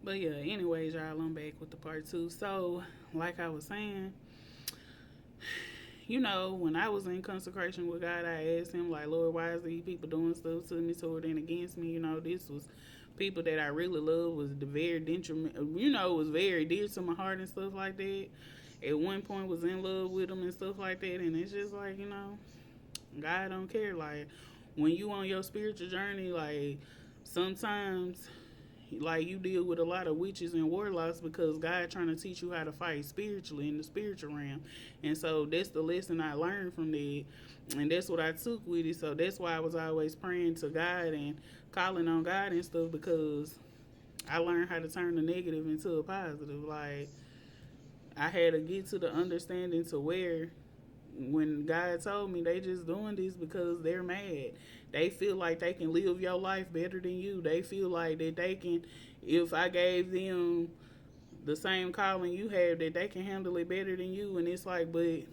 But yeah, anyways, y'all, I'm back with the part two. So, like I was saying, when I was in consecration with God, I asked him, like, Lord, why is these people doing stuff to me, toward and against me? This was people that I really love, was the very detriment, was very dear to my heart and stuff like that. At one point was in love with them and stuff like that. And it's just like, God don't care. Like, when you on your spiritual journey, like, sometimes like you deal with a lot of witches and warlocks because God trying to teach you how to fight spiritually in the spiritual realm. And so that's the lesson I learned from that. And that's what I took with it. So that's why I was always praying to God and calling on God and stuff, because I learned how to turn the negative into a positive. Like, I had to get to the understanding to where when God told me they just doing this because they're mad. They feel like they can live your life better than you. They feel like that they can, if I gave them the same calling you have, that they can handle it better than you. And it's like, but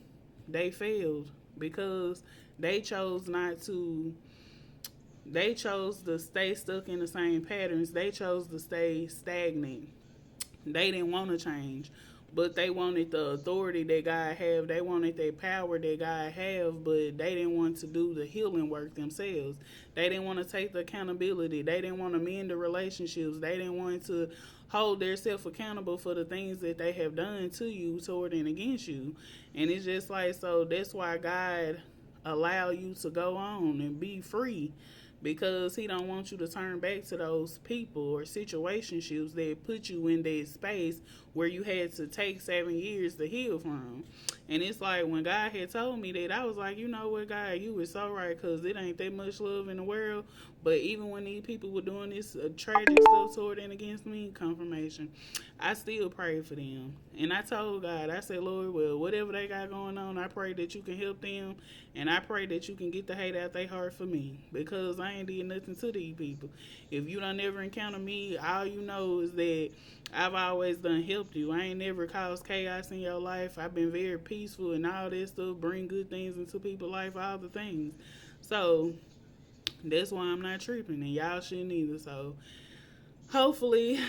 they failed because they chose not to, they chose to stay stuck in the same patterns. They chose to stay stagnant. They didn't want to change, but they wanted the authority that God have. They wanted that power that God have, but they didn't want to do the healing work themselves. They didn't want to take the accountability. They didn't want to mend the relationships. They didn't want to hold themselves accountable for the things that they have done to you, toward and against you. And it's just like, so that's why God allow you to go on and be free, because he don't want you to turn back to those people or situationships that put you in that space where you had to take 7 years to heal from. And it's like, when God had told me that, I was like, you know what, God, you were so right, because it ain't that much love in the world. But even when these people were doing this tragic stuff toward and against me, confirmation, I still prayed for them. And I told God, I said, Lord, well, whatever they got going on, I pray that you can help them. And I pray that you can get the hate out their heart for me, because I ain't did nothing to these people. If you don't never encounter me, all you know is that I've always done helped you. I ain't never caused chaos in your life. I've been very peaceful and all that stuff, bring good things into people's life, all the things. So that's why I'm not tripping, and y'all shouldn't either. So hopefully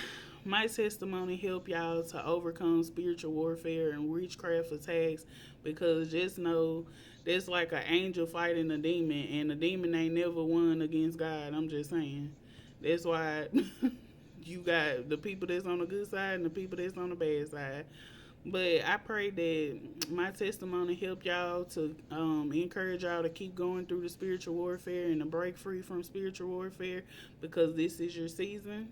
my testimony help y'all to overcome spiritual warfare and witchcraft attacks, because just know that's like an angel fighting a demon, and a demon ain't never won against God. I'm just saying. That's why you got the people that's on the good side and the people that's on the bad side. But I pray that my testimony help y'all to encourage y'all to keep going through the spiritual warfare and to break free from spiritual warfare, because this is your season.